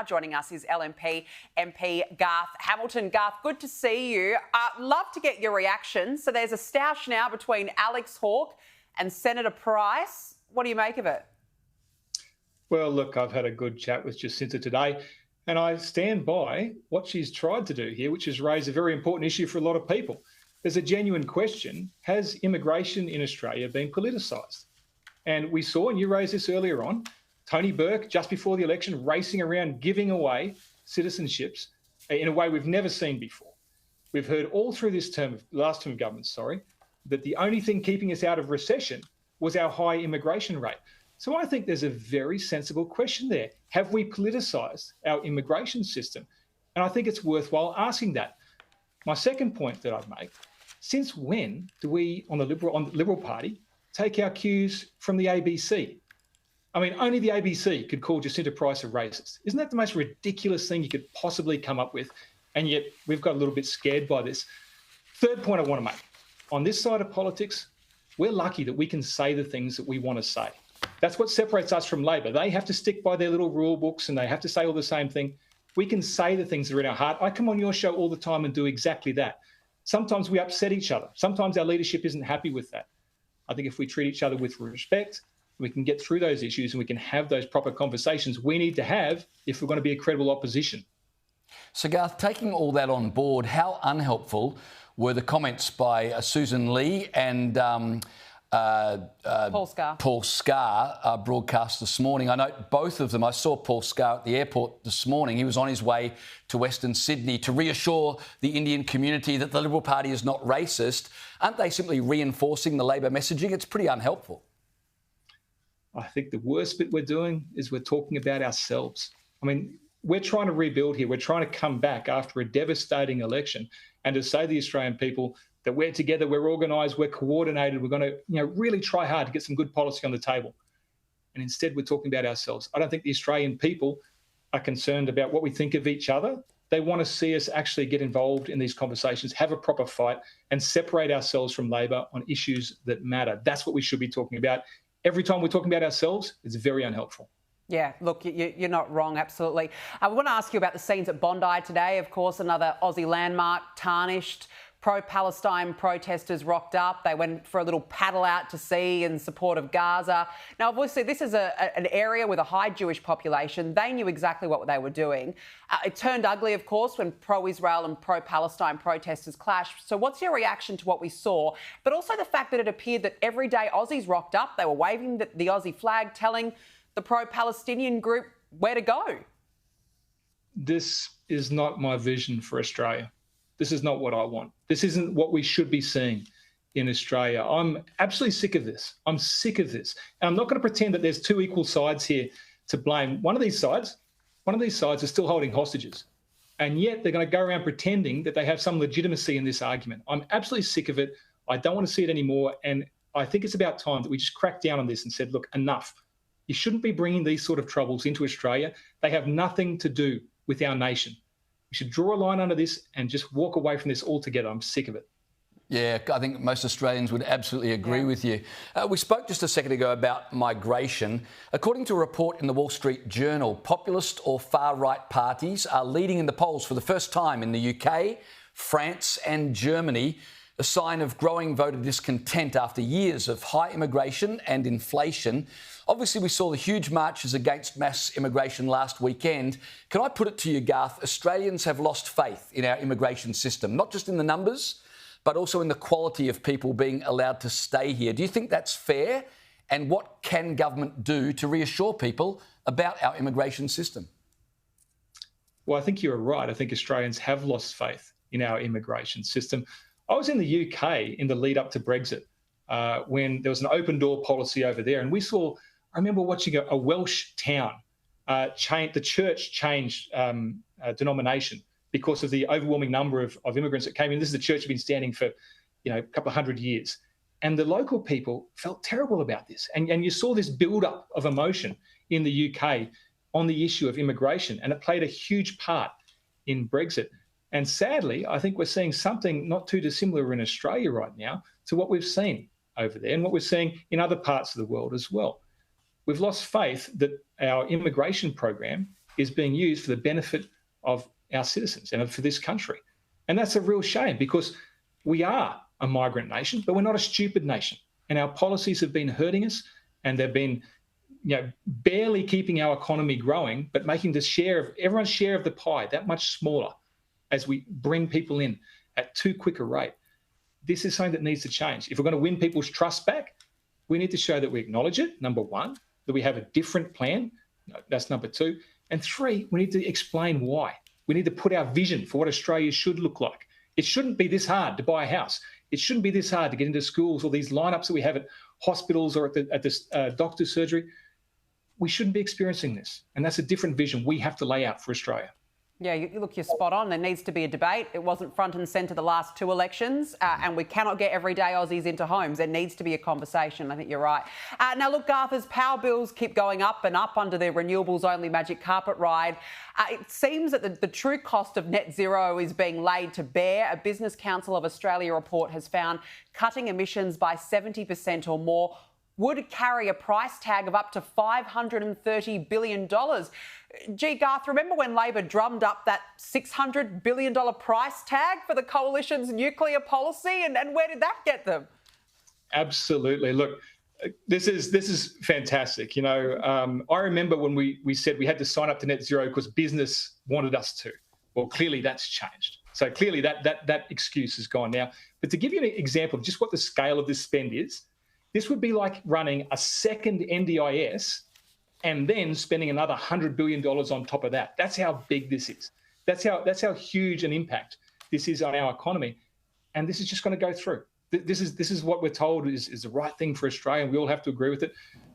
Joining us is LNP MP Garth Hamilton. Garth, good to see you. Love to get your reaction. So there's a stoush now between Alex Hawke and Senator Price. What do you make of it? Well, look, I've had a good chat with Jacinta today, and I stand by what she's tried to do here, which is raise a very important issue for a lot of people. There's a genuine question: has immigration in Australia been politicised? And we saw, and you raised this earlier on, Tony Burke, just before the election, racing around giving away citizenships in a way we've never seen before. We've heard all through this last term of government, that the only thing keeping us out of recession was our high immigration rate. So I think there's a very sensible question there. Have we politicised our immigration system? And I think it's worthwhile asking that. My second point that I'd make: since when do we, on the Liberal Party, take our cues from the ABC? I mean, only the ABC could call Jacinta Price a racist. Isn't that the most ridiculous thing you could possibly come up with? And yet we've got a little bit scared by this. Third point I want to make: on this side of politics, we're lucky that we can say the things that we want to say. That's what separates us from Labor. They have to stick by their little rule books and they have to say all the same thing. We can say the things that are in our heart. I come on your show all the time and do exactly that. Sometimes we upset each other. Sometimes our leadership isn't happy with that. I think if we treat each other with respect, we can get through those issues and we can have those proper conversations we need to have if we're going to be a credible opposition. So, Garth, taking all that on board, how unhelpful were the comments by Susan Lee and Paul Scar broadcast this morning? I know both of them. I saw Paul Scar at the airport this morning. He was on his way to Western Sydney to reassure the Indian community that the Liberal Party is not racist. Aren't they simply reinforcing the Labor messaging? It's pretty unhelpful. I think the worst bit we're doing is we're talking about ourselves. I mean, we're trying to rebuild here. We're trying to come back after a devastating election and to say to the Australian people that we're together, we're organised, we're coordinated, we're going to really try hard to get some good policy on the table. And instead, we're talking about ourselves. I don't think the Australian people are concerned about what we think of each other. They want to see us actually get involved in these conversations, have a proper fight, and separate ourselves from Labor on issues that matter. That's what we should be talking about. Every time we're talking about ourselves, it's very unhelpful. Yeah, look, you're not wrong, absolutely. I want to ask you about the scenes at Bondi today. Of course, another Aussie landmark tarnished. Pro-Palestine protesters rocked up. They went for a little paddle out to sea in support of Gaza. Now, obviously, this is an area with a high Jewish population. They knew exactly what they were doing. It turned ugly, of course, when pro-Israel and pro-Palestine protesters clashed. So what's your reaction to what we saw? But also the fact that it appeared that everyday Aussies rocked up. They were waving the Aussie flag, telling the pro-Palestinian group where to go. This is not my vision for Australia. This is not what I want. This isn't what we should be seeing in Australia. I'm absolutely sick of this. I'm sick of this. And I'm not going to pretend that there's two equal sides here to blame. One of these sides is still holding hostages. And yet they're going to go around pretending that they have some legitimacy in this argument. I'm absolutely sick of it. I don't want to see it anymore. And I think it's about time that we just crack down on this and said, look, enough. You shouldn't be bringing these sort of troubles into Australia. They have nothing to do with our nation. We should draw a line under this and just walk away from this altogether. I'm sick of it. Yeah, I think most Australians would absolutely agree with you. We spoke just a second ago about migration. According to a report in the Wall Street Journal, populist or far-right parties are leading in the polls for the first time in the UK, France and Germany, a sign of growing voter discontent after years of high immigration and inflation. Obviously, we saw the huge marches against mass immigration last weekend. Can I put it to you, Garth? Australians have lost faith in our immigration system, not just in the numbers, but also in the quality of people being allowed to stay here. Do you think that's fair? And what can government do to reassure people about our immigration system? Well, I think you're right. I think Australians have lost faith in our immigration system. I was in the UK in the lead up to Brexit when there was an open door policy over there. And I remember watching a Welsh town, the church changed denomination because of the overwhelming number of immigrants that came in. This is the church that's been standing for a couple of hundred years. And the local people felt terrible about this. And you saw this build-up of emotion in the UK on the issue of immigration, and it played a huge part in Brexit. And sadly, I think we're seeing something not too dissimilar in Australia right now to what we've seen over there and what we're seeing in other parts of the world as well. We've lost faith that our immigration program is being used for the benefit of our citizens and for this country. And that's a real shame, because we are a migrant nation, but we're not a stupid nation. And our policies have been hurting us, and they've been barely keeping our economy growing, but making the everyone's share of the pie that much smaller as we bring people in at too quick a rate. This is something that needs to change. If we're going to win people's trust back, we need to show that we acknowledge it, number one, that we have a different plan. That's number two. And three, we need to explain why. We need to put our vision for what Australia should look like. It shouldn't be this hard to buy a house. It shouldn't be this hard to get into schools, or these lineups that we have at hospitals or at the doctor's surgery. We shouldn't be experiencing this. And that's a different vision we have to lay out for Australia. Yeah, look, you're spot on. There needs to be a debate. It wasn't front and centre the last two elections, and we cannot get everyday Aussies into homes. There needs to be a conversation. I think you're right. Now, look, Garth, as power bills keep going up and up under the renewables-only magic carpet ride, it seems that the true cost of net zero is being laid to bear. A Business Council of Australia report has found cutting emissions by 70% or more would carry a price tag of up to $530 billion. Gee, Garth, remember when Labor drummed up that $600 billion price tag for the coalition's nuclear policy? And where did that get them? Absolutely. Look, this is fantastic. You know, I remember when we said we had to sign up to net zero because business wanted us to. Well, clearly that's changed. So clearly that excuse is gone now. But to give you an example of just what the scale of this spend is, this would be like running a second NDIS and then spending another $100 billion on top of that. That's how big this is. That's how huge an impact this is on our economy. And this is just going to go through. This is what we're told is the right thing for Australia, and we all have to agree with it.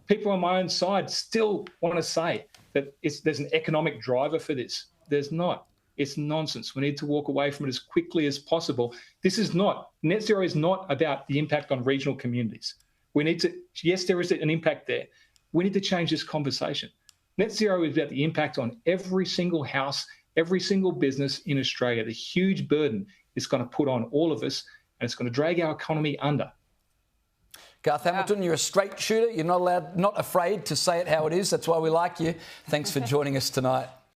People on my own side still want to say that there's an economic driver for this. There's not. It's nonsense. We need to walk away from it as quickly as possible. Net zero is not about the impact on regional communities. Yes, there is an impact there. We need to change this conversation. Net zero is about the impact on every single house, every single business in Australia. The huge burden it's going to put on all of us, and it's going to drag our economy under. Garth Hamilton, you're a straight shooter. You're not afraid to say it how it is. That's why we like you. Thanks for joining us tonight.